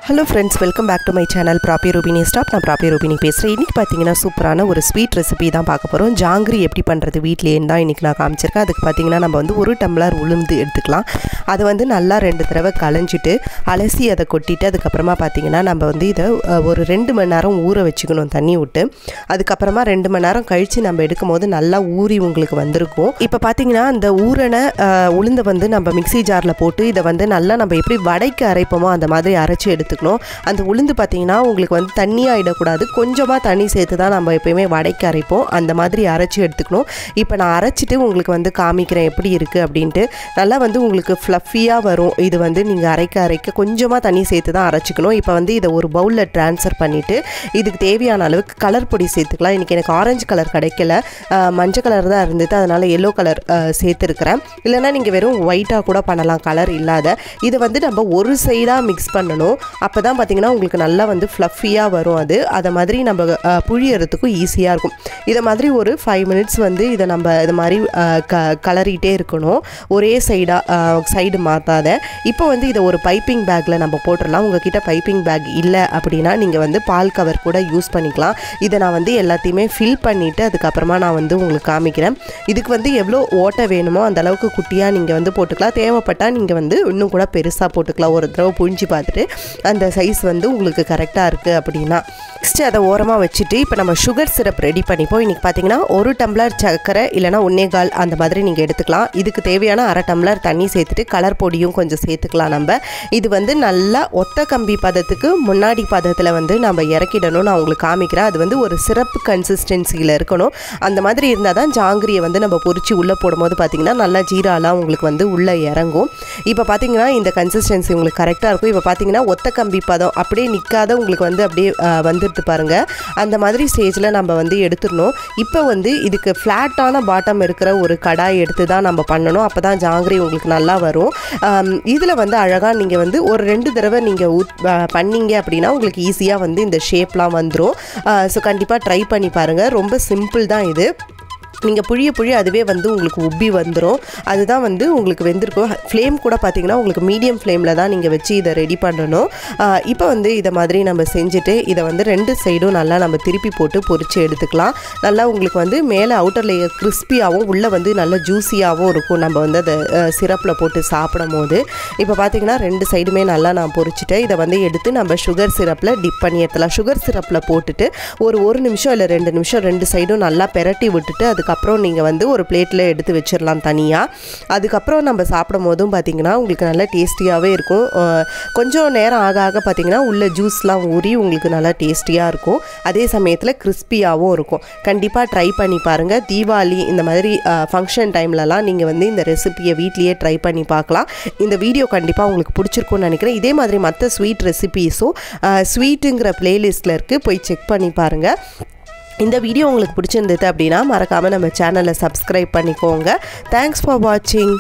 Hello friends, welcome back to my channel Prapi Rubini Stop. நான் Prapi Rubini பேசுகிறேன். இன்றைக்கி பார்த்தீங்கன்னா சூப்பரான ஒரு ஸ்வீட் ரெசிபி தான் பார்க்க போகிறோம். ஜாங்கிரி எப்படி பண்ணுறது வீட்டிலேன்னு தான் இன்றைக்கி நான் காமிச்சிருக்கேன். அதுக்கு பார்த்தீங்கன்னா நம்ம வந்து ஒரு டம்ளர் உளுந்து எடுத்துக்கலாம். அதை வந்து நல்லா 2 தடவை களைஞ்சிட்டு அலசி அதை கொட்டிட்டு அதுக்கப்புறமா பார்த்தீங்கன்னா நம்ம வந்து இதை ஒரு 2 மணி நேரம் ஊற வச்சுக்கணும் தண்ணி விட்டு. அதுக்கப்புறமா 2 மணி நேரம் கழித்து நம்ம எடுக்கும் போது நல்லா ஊறி உங்களுக்கு வந்திருக்கும். இப்போ பார்த்தீங்கன்னா அந்த ஊறின உளுந்தை வந்து நம்ம மிக்சி ஜாரில் போட்டு இதை வந்து நல்லா நம்ம எப்படி வடைக்கு அரைப்போமோ அந்த மாதிரி அரைச்சி எடுத்துக்கணும். அந்த உளுந்து பார்த்தீங்கன்னா உங்களுக்கு வந்து தண்ணியாகிடக்கூடாது, கொஞ்சமாக தண்ணி சேர்த்து தான் நம்ம எப்போயுமே வடைக்கு அரைப்போம். அந்த மாதிரி அரைச்சி எடுத்துக்கணும். இப்போ நான் அரைச்சிட்டு உங்களுக்கு வந்து காமிக்கிறேன் எப்படி இருக்குது அப்படின்ட்டு. நல்லா வந்து உங்களுக்கு ஃப்ளஃபியாக வரும். இது வந்து நீங்கள் அரைக்க கொஞ்சமாக தண்ணி சேர்த்து தான் அரைச்சிக்கணும். இப்போ வந்து இதை ஒரு பவுலில் ட்ரான்ஸ்ஃபர் பண்ணிவிட்டு இதுக்கு தேவையான அளவுக்கு கலர் பொடி சேர்த்துக்கலாம். இன்றைக்கி எனக்கு ஆரஞ்சு கலர் கிடைக்கல, மஞ்சள் கலர் தான் இருந்தது, அதனால் எல்லோ கலர் சேர்த்துருக்கிறேன். இல்லைனா நீங்கள் வெறும் ஒயிட்டாக கூட பண்ணலாம் கலர் இல்லாத. இதை வந்து நம்ம ஒரு சைடாக மிக்ஸ் பண்ணணும். அப்போ தான் பார்த்திங்கன்னா உங்களுக்கு நல்லா வந்து ஃப்ளஃபியாக வரும். அதை மாதிரி நம்ம புழியறதுக்கும் ஈஸியாக இருக்கும். இதை மாதிரி ஒரு 5 மினிட்ஸ் வந்து இதை நம்ம இது மாதிரி கலரிகிட்டே இருக்கணும், ஒரே சைடு மாற்றாத. இப்போ வந்து இதை ஒரு பைப்பிங் பேக்கில் நம்ம போட்டுடலாம். உங்கள்கிட்ட பைப்பிங் பேக் இல்லை அப்படின்னா நீங்கள் வந்து பால் கவர் கூட யூஸ் பண்ணிக்கலாம். இதை நான் வந்து எல்லாத்தையுமே ஃபில் பண்ணிவிட்டு அதுக்கப்புறமா நான் வந்து உங்களுக்கு காமிக்கிறேன். இதுக்கு வந்து எவ்வளோ ஓட்டை வேணுமோ அந்த அளவுக்கு குட்டியாக நீங்கள் வந்து போட்டுக்கலாம். தேவைப்பட்டால் நீங்கள் வந்து இன்னும் கூட பெருசாக போட்டுக்கலாம். ஒரு தடவை புழிஞ்சு பார்த்துட்டு அந்த சைஸ் வந்து உங்களுக்கு கரெக்டாக இருக்குது அப்படின்னா நெக்ஸ்ட்டு அதை ஓரமாக வச்சுட்டு இப்போ நம்ம சுகர் சிரப் ரெடி பண்ணிப்போம். இன்றைக்கி பார்த்தீங்கன்னா 1 டம்ளர் சர்க்கரை இல்லைனா 1.25 அந்த மாதிரி நீங்கள் எடுத்துக்கலாம். இதுக்கு தேவையான 1/2 டம்ளர் தண்ணி சேர்த்துட்டு கலர் பொடியும் கொஞ்சம் சேர்த்துக்கலாம். நம்ம இது வந்து நல்லா ஒத்த கம்பி பதத்துக்கு முன்னாடி பதத்தில் வந்து நம்ம இறக்கிடணும். நான் உங்களுக்கு காமிக்கிறேன். அது வந்து ஒரு சிரப்பு கன்சிஸ்டன்சியில் இருக்கணும். அந்த மாதிரி இருந்தால் தான் ஜாங்கிரியை வந்து நம்ம பொரிச்சு உள்ளே போடும்போது பார்த்திங்கன்னா நல்லா ஜீராலாம் உங்களுக்கு வந்து உள்ளே இறங்கும். இப்போ பார்த்திங்கன்னா இந்த கன்சிஸ்டன்சி உங்களுக்கு கரெக்டாக இருக்கும். இப்போ பார்த்திங்கன்னா ஒத்த கம்பி பதம் அப்படியே நிற்காத உங்களுக்கு வந்து அப்படியே வந்துடுது பாருங்கள். அந்த மாதிரி ஸ்டேஜில் நம்ம வந்து எடுத்துடணும். இப்போ வந்து இதுக்கு ஃப்ளாட்டான பாட்டம் இருக்கிற ஒரு கடாய் எடுத்து தான் நம்ம பண்ணணும். அப்போ தான் ஜாங்கிரி உங்களுக்கு நல்லா வரும். இதில் வந்து அழகாக நீங்கள் வந்து ஒரு 2 தடவை நீங்கள் பண்ணிங்க அப்படின்னா உங்களுக்கு ஈஸியாக வந்து இந்த ஷேப்லாம் வந்துடும். ஸோ கண்டிப்பாக ட்ரை பண்ணி பாருங்கள். ரொம்ப சிம்பிள் தான் இது. நீங்கள் புழிய அதுவே வந்து உங்களுக்கு உப்பி வந்துடும். அதுதான் வந்து உங்களுக்கு வெந்திருக்கும். ஃப்ளேம் கூட பார்த்திங்கன்னா உங்களுக்கு மீடியம் ஃப்ளேமில் தான் நீங்கள் வச்சு இதை ரெடி பண்ணணும். இப்போ வந்து இதை மாதிரி நம்ம செஞ்சுட்டு இதை வந்து 2 சைடும் நல்லா நம்ம திருப்பி போட்டு பொரித்து எடுத்துக்கலாம். நல்லா உங்களுக்கு வந்து மேலே அவுட்டர் லேயர் கிறிஸ்பியாகவும் உள்ளே வந்து நல்லா ஜூஸியாகவும் இருக்கும் நம்ம வந்து அதை சிரப்பில் போட்டு சாப்பிடும் போது. இப்போ பார்த்திங்கன்னா 2 சைடுமே நல்லா நான் பொரிச்சிட்டேன். இதை வந்து எடுத்து நம்ம சுகர் சிரப்பில் டிப் பண்ணி எடுத்துலாம். சுகர் சிரப்பில் போட்டுட்டு ஒரு 1 நிமிஷம் இல்லை 2 நிமிஷம் 2 சைடும் நல்லா பெரட்டி விட்டுட்டு அதுக்கப்புறம் நீங்கள் வந்து ஒரு பிளேட்டில் எடுத்து வச்சிடலாம் தனியாக. அதுக்கப்புறம் நம்ம சாப்பிடும் போதும் பார்த்திங்கன்னா உங்களுக்கு நல்லா டேஸ்டியாகவே இருக்கும். கொஞ்சம் நேரம் ஆக பார்த்திங்கன்னா உள்ள ஜூஸ்லாம் ஊறி உங்களுக்கு நல்லா டேஸ்டியாக இருக்கும். அதே சமயத்தில் கிறிஸ்பியாகவும் இருக்கும். கண்டிப்பாக ட்ரை பண்ணி பாருங்கள். தீபாவளி இந்த மாதிரி ஃபங்க்ஷன் டைம்லலாம் நீங்கள் வந்து இந்த ரெசிபியை வீட்லேயே ட்ரை பண்ணி பார்க்கலாம். இந்த வீடியோ கண்டிப்பாக உங்களுக்கு பிடிச்சிருக்கும்னு நினைக்கிறேன். இதே மாதிரி மற்ற ஸ்வீட் ரெசிபீஸும் ஸ்வீட்டுங்கிற பிளேலிஸ்ட்டில் இருக்குது, போய் செக் பண்ணி பாருங்கள். இந்த வீடியோ உங்களுக்கு பிடிச்சிருந்தது அப்படின்னா மறக்காமல் நம்ம சேனலை சப்ஸ்கிரைப் பண்ணிக்கோங்க. தேங்க்ஸ் ஃபார் வாட்சிங்.